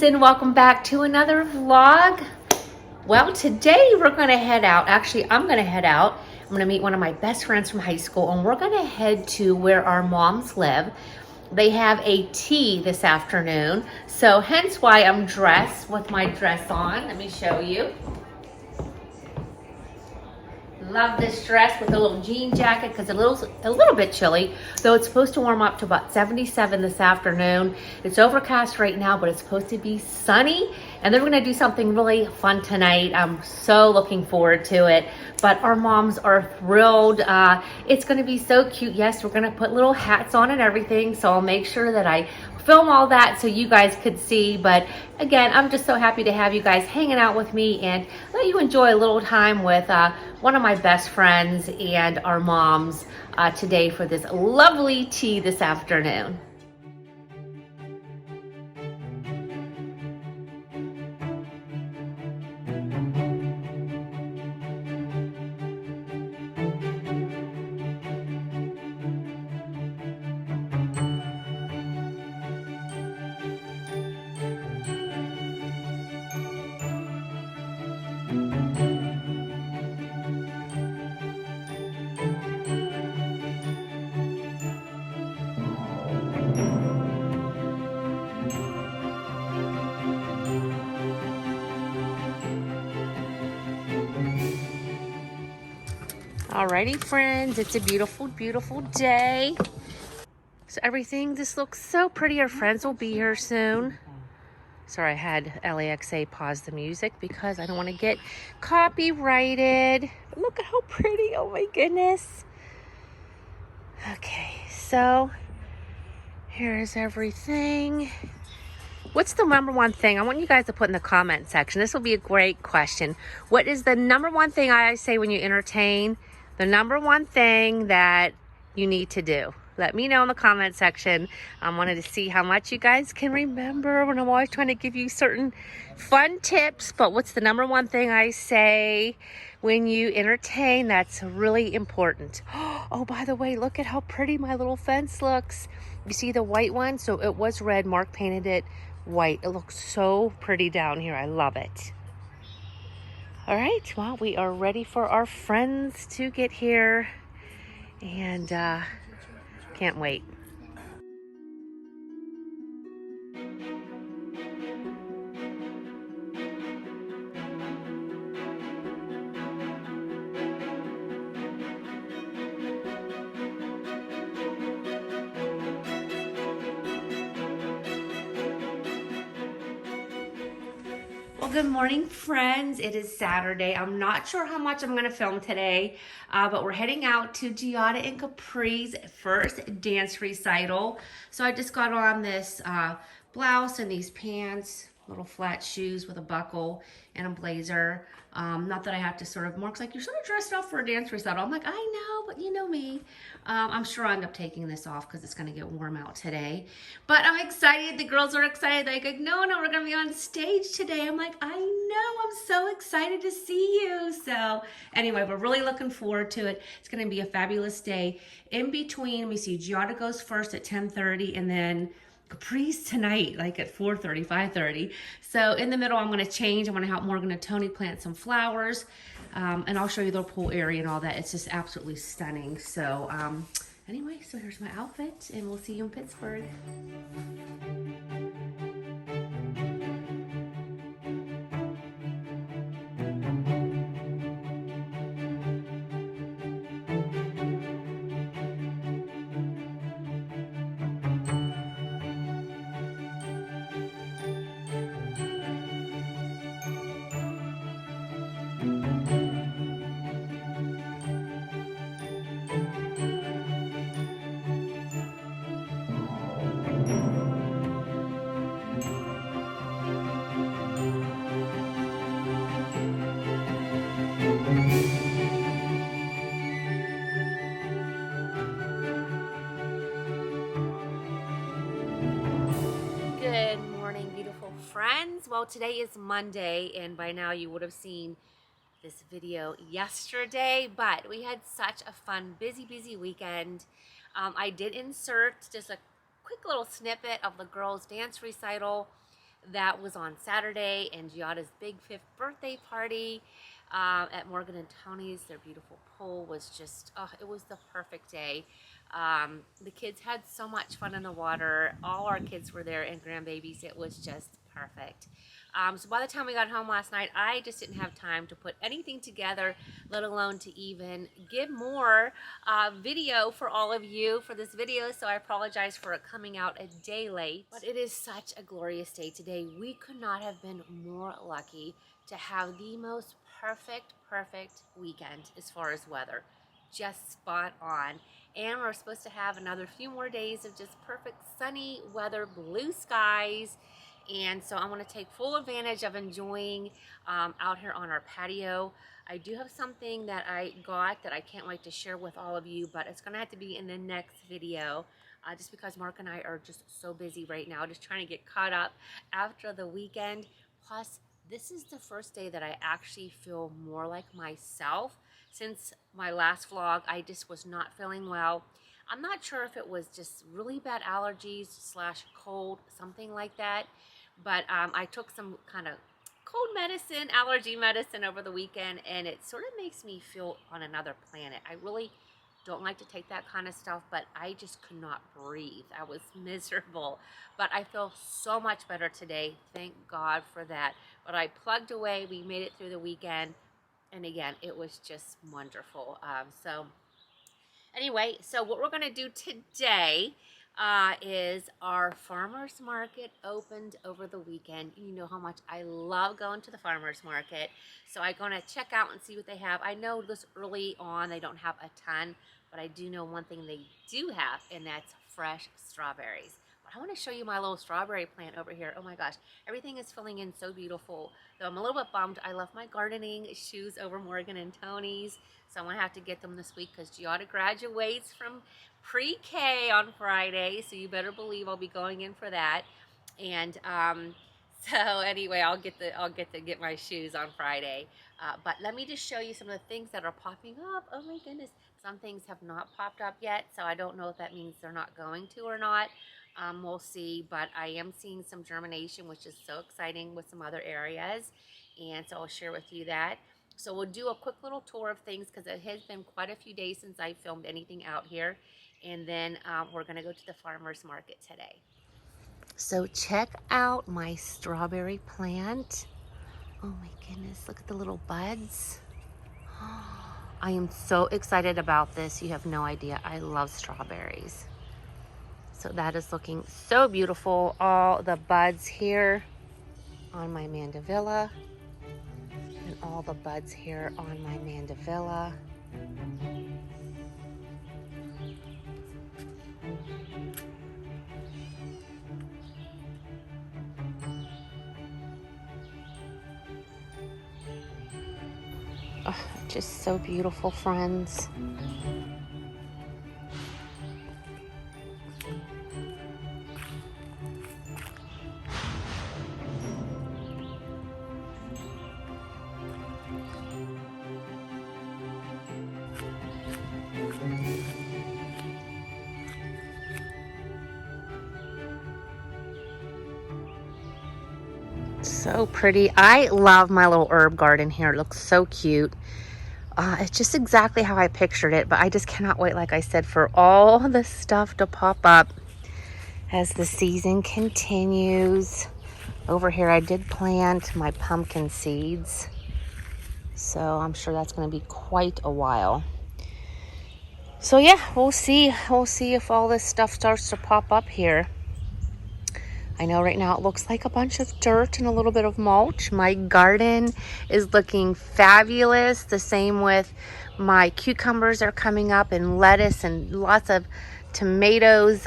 and welcome back to another vlog. Well, today we're gonna head out. Actually, I'm gonna head out. I'm gonna meet one of my best friends from high school, and we're gonna head to where our moms live. They have a tea this afternoon, so hence why I'm dressed with my dress on. Let me show you. Love this dress with a little jean jacket because a little bit chilly, though it's supposed to warm up to about 77 this afternoon. It's overcast right now, but it's supposed to be sunny. And then we're gonna do something really fun tonight. I'm so looking forward to it. But our moms are thrilled. It's gonna be so cute. Yes, we're gonna put little hats on and everything. So I'll make sure that I film all that so you guys could see. But again, I'm just so happy to have you guys hanging out with me and let you enjoy a little time with one of my best friends and our moms today for this lovely tea this afternoon. Alrighty, friends, it's a beautiful, beautiful day. So everything just looks so pretty. Our friends will be here soon. Sorry, I had LAXA pause the music because I don't want to get copyrighted. But look at how pretty, oh my goodness. Okay, so here's everything. What's the number one thing? I want you guys to put in the comment section. This will be a great question. What is the number one thing I say when you entertain? The number one thing that you need to do. Let me know in the comment section. I wanted to see how much you guys can remember when I'm always trying to give you certain fun tips. But what's the number one thing I say when you entertain? That's really important. Oh, by the way, look at how pretty my little fence looks. You see the white one? So it was red. Mark painted it white. It looks so pretty down here. I love it. All right, well, we are ready for our friends to get here, and can't wait. Well, good morning, friends. It is Saturday. I'm not sure how much I'm going to film today, but we're heading out to Giada and Capri's first dance recital. So I just got on this blouse and these pants, little flat shoes with a buckle and a blazer. Not that I have to sort of, Mark's like, you're sort of dressed up for a dance recital. I'm like, I know, but you know me. I'm sure I'll end up taking this off because it's going to get warm out today. But I'm excited. The girls are excited. They're like, no, we're going to be on stage today. I'm like, I know. I'm so excited to see you. So anyway, we're really looking forward to it. It's going to be a fabulous day. In between, let me see, Giada goes first at 10:30 and then Capri's tonight, like at 4:30, 5:30. So in the middle, I'm going to change. I'm going to help Morgan and Tony plant some flowers. And I'll show you their pool area and all that. It's just absolutely stunning. So anyway, so here's my outfit, and we'll see you in Pittsburgh. Good morning, beautiful friends. Well, today is Monday, and by now you would have seen this video yesterday, but we had such a fun, busy weekend. I did insert just a quick little snippet of the girls' dance recital. That was on Saturday, and Giada's big 5th birthday party at Morgan and Tony's. Their beautiful pool was just, oh, it was the perfect day. The kids had so much fun in the water. All our kids were there and grandbabies. It was just perfect. So by the time we got home last night, I just didn't have time to put anything together, let alone to even give more video for all of you for this video. So I apologize for it coming out a day late, but it is such a glorious day today. We could not have been more lucky to have the most perfect weekend as far as weather. Just spot on. And we're supposed to have another few more days of just perfect sunny weather, blue skies. And so I want to take full advantage of enjoying out here on our patio. I do have something that I got that I can't wait to share with all of you, but it's going to have to be in the next video just because Mark and I are just so busy right now, just trying to get caught up after the weekend. Plus, this is the first day that I actually feel more like myself. Since my last vlog, I just was not feeling well. I'm not sure if it was just really bad allergies / cold, something like that. But I took some kind of cold medicine, allergy medicine over the weekend, and it sort of makes me feel on another planet. I really don't like to take that kind of stuff, but I just could not breathe. I was miserable, but I feel so much better today. Thank God for that. But I plugged away. We made it through the weekend, and again, it was just wonderful. Anyway, so what we're going to do today is our farmer's market opened over the weekend. You know how much I love going to the farmer's market. So I'm going to check out and see what they have. I know this early on they don't have a ton, but I do know one thing they do have, and that's fresh strawberries. But I want to show you my little strawberry plant over here. Oh my gosh, everything is filling in so beautiful. Though I'm a little bit bummed. I left my gardening shoes over Morgan and Tony's. So I'm going to have to get them this week because Giada graduates from pre-K on Friday. So you better believe I'll be going in for that. And so anyway, I'll get to get my shoes on Friday. But let me just show you some of the things that are popping up. Oh my goodness. Some things have not popped up yet. So I don't know if that means they're not going to or not. We'll see. But I am seeing some germination, which is so exciting with some other areas. And so I'll share with you that. So we'll do a quick little tour of things because it has been quite a few days since I filmed anything out here. And then we're going to go to the farmer's market today. So check out my strawberry plant. Oh my goodness, look at the little buds. I am so excited about this. You have no idea. I love strawberries. So that is looking so beautiful. All the buds here on my mandevilla. And all the buds here on my mandevilla. Oh, just so beautiful, friends. So pretty. I love my little herb garden here. It looks so cute. It's just exactly how I pictured it, but I just cannot wait, like I said, for all the stuff to pop up as the season continues. Over here I did plant my pumpkin seeds, so I'm sure that's going to be quite a while. So yeah, we'll see if all this stuff starts to pop up here. I know right now it looks like a bunch of dirt and a little bit of mulch. My garden is looking fabulous. The same with my cucumbers are coming up, and lettuce, and lots of tomatoes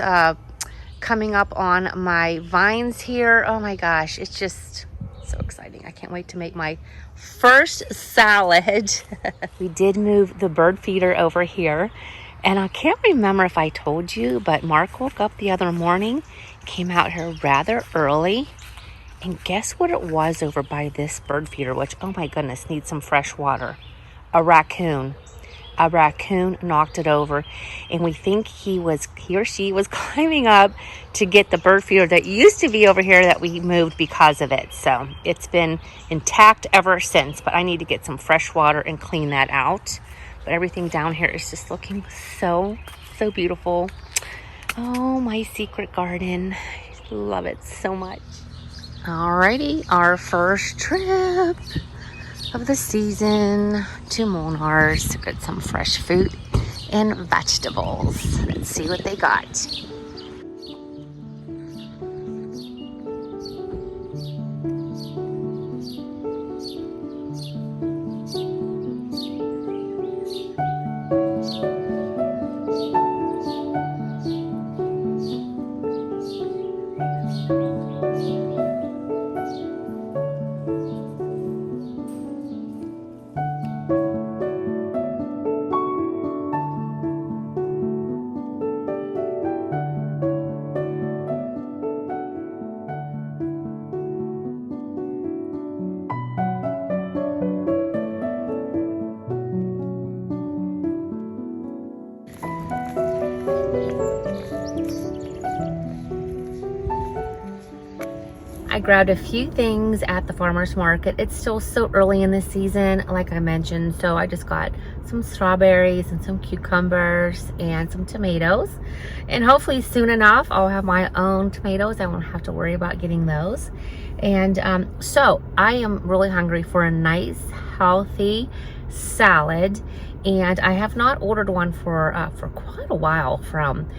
coming up on my vines here. Oh my gosh, it's just so exciting. I can't wait to make my first salad. We did move the bird feeder over here, and I can't remember if I told you, but Mark woke up the other morning, came out here rather early, and guess what it was over by this bird feeder, which, oh my goodness, needs some fresh water? A raccoon. a raccoon knocked it over, and we think he or she was climbing up to get the bird feeder that used to be over here that we moved because of it. So it's been intact ever since, but I need to get some fresh water and clean that out. But everything down here is just looking so beautiful. Oh, my secret garden. I love it so much. Alrighty, our first trip of the season to Molnar's. Get some fresh fruit and vegetables. Let's see what they got. I grabbed a few things at the farmer's market. It's still so early in the season, like I mentioned, so I just got some strawberries and some cucumbers and some tomatoes. And hopefully soon enough, I'll have my own tomatoes. I won't have to worry about getting those. And so I am really hungry for a nice, healthy salad. And I have not ordered one for quite a while from,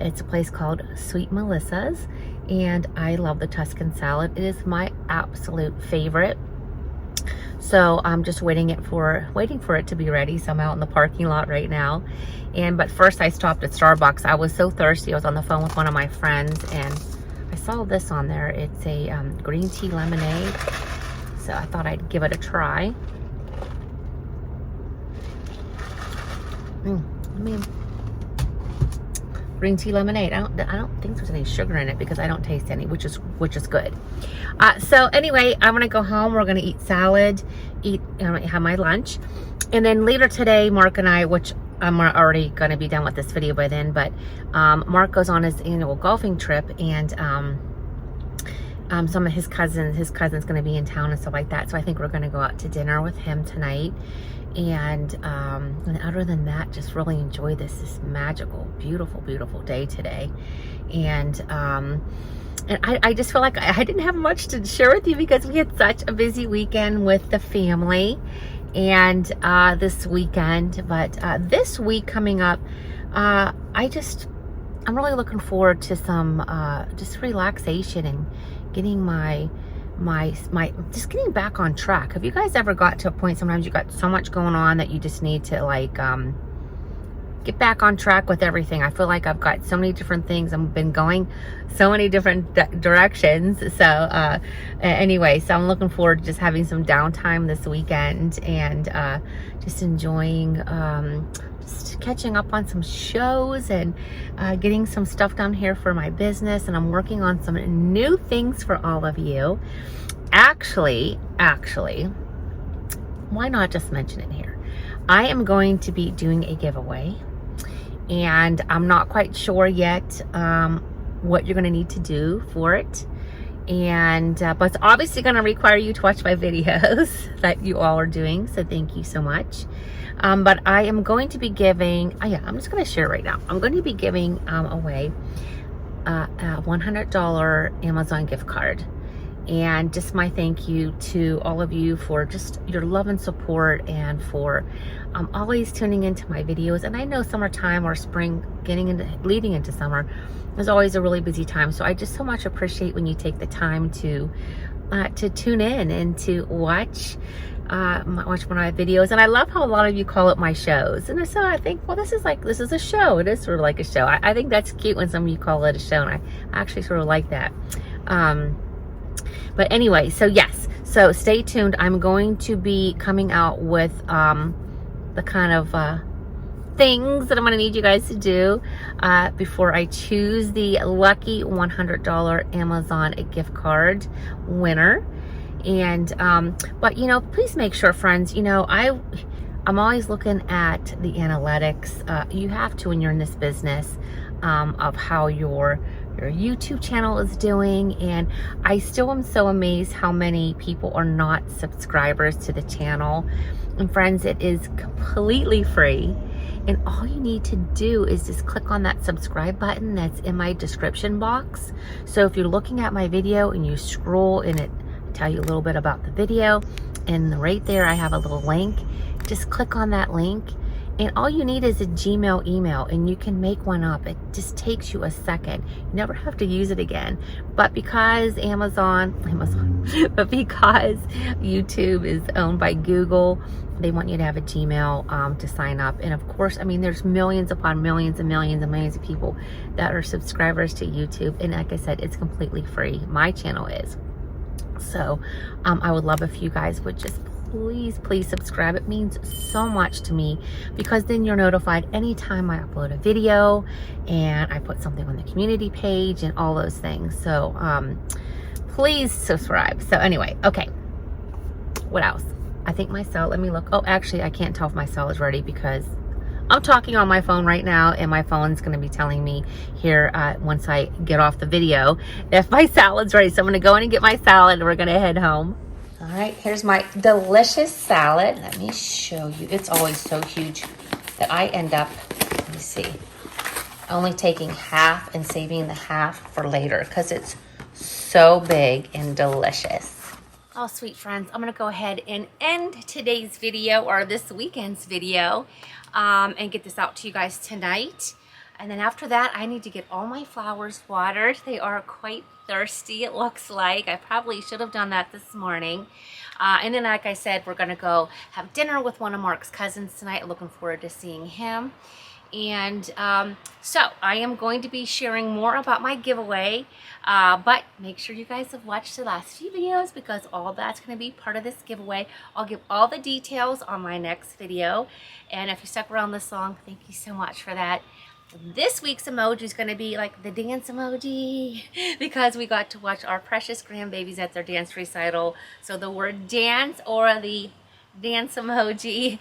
it's a place called Sweet Melissa's. And I love the Tuscan salad. It is my absolute favorite. So I'm just waiting for it to be ready. So I'm out in the parking lot right now. But first I stopped at Starbucks. I was so thirsty. I was on the phone with one of my friends and I saw this on there. It's a green tea lemonade. So I thought I'd give it a try. Green tea lemonade. I don't think there's any sugar in it because I don't taste any, which is good. So anyway, I'm gonna go home. We're gonna eat salad, have my lunch, and then later today, Mark and I, which I'm already gonna be done with this video by then, but Mark goes on his annual golfing trip, and some of his cousin's gonna be in town and stuff like that. So I think we're gonna go out to dinner with him tonight. And other than that, just really enjoy this magical, beautiful day today. And I just feel like I didn't have much to share with you because we had such a busy weekend with the family and this weekend. But this week coming up, I'm really looking forward to some just relaxation and getting my just getting back on track. Have you guys ever got to a point sometimes you got so much going on that you just need to like get back on track with everything? I feel like I've got so many different things. I've been going so many different directions. So anyway, so I'm looking forward to just having some downtime this weekend and just enjoying just catching up on some shows and getting some stuff done here for my business. And I'm working on some new things for all of you. Actually, why not just mention it here? I am going to be doing a giveaway, and I'm not quite sure yet what you're going to need to do for it. And but it's obviously going to require you to watch my videos that you all are doing, so thank you so much. But I am going to be giving, I'm just going to share it right now. I'm going to be giving away a $100 Amazon gift card. And just my thank you to all of you for just your love and support, and for always tuning into my videos. And I know summertime or spring leading into summer is always a really busy time. So I just so much appreciate when you take the time to tune in and to watch one of my videos. And I love how a lot of you call it my shows. And so I think, well, this is a show. It is sort of like a show. I think that's cute when some of you call it a show, and I actually sort of like that. But anyway, so yes, so stay tuned. I'm going to be coming out with the kind of things that I'm going to need you guys to do before I choose the lucky $100 Amazon gift card winner. And but please make sure, friends, I'm always looking at the analytics. You have to when you're in this business, of how your YouTube channel is doing. And I still am so amazed how many people are not subscribers to the channel. And friends, it is completely free. And all you need to do is just click on that subscribe button that's in my description box. So if you're looking at my video and you scroll and it tell you a little bit about the video, and right there I have a little link. Just click on that link, and all you need is a Gmail email, and you can make one up. It just takes you a second. You never have to use it again. But because but because YouTube is owned by Google, they want you to have a Gmail to sign up. And of course, I mean, there's millions upon millions and millions and millions of people that are subscribers to YouTube. And like I said, it's completely free. My channel is. So I would love if you guys would just please subscribe. It means so much to me, because then you're notified anytime I upload a video and I put something on the community page and all those things. So please subscribe. So anyway, okay, what else? I think my cell, let me look. Oh, actually I can't tell if my cell is ready because I'm talking on my phone right now, and my phone's going to be telling me here once I get off the video if my salad's ready. So I'm going to go in and get my salad, and we're going to head home. All right, here's my delicious salad. Let me show you. It's always so huge that I end up, let me see, only taking half and saving the half for later because it's so big and delicious. Oh, sweet friends, I'm going to go ahead and end today's video, or this weekend's video, and get this out to you guys tonight. And then after that, I need to get all my flowers watered. They are quite thirsty, it looks like. I probably should have done that this morning. And then, like I said, we're going to go have dinner with one of Mark's cousins tonight. Looking forward to seeing him. And so I am going to be sharing more about my giveaway, but make sure you guys have watched the last few videos, because all that's going to be part of this giveaway. I'll give all the details on my next video, and if you stuck around this long, thank you so much for that. This week's emoji is going to be like the dance emoji, because we got to watch our precious grandbabies at their dance recital. So the word dance or the dance emoji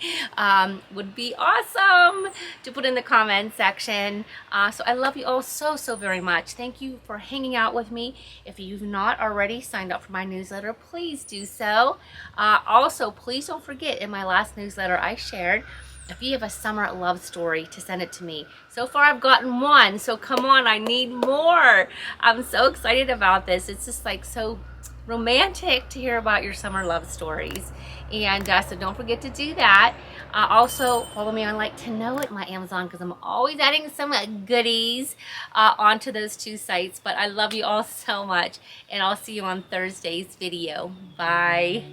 would be awesome to put in the comment section. So I love you all so very much. Thank you for hanging out with me. If you've not already signed up for my newsletter, please do so. Also, please don't forget, in my last newsletter I shared, if you have a summer love story, to send it to me. So far I've gotten one, so come on, I need more. I'm so excited about this. It's just like so romantic to hear about your summer love stories. And so don't forget to do that. Also follow me on Like to Know It, my Amazon, because I'm always adding some goodies onto those two sites. But I love you all so much, and I'll see you on Thursday's video. Bye.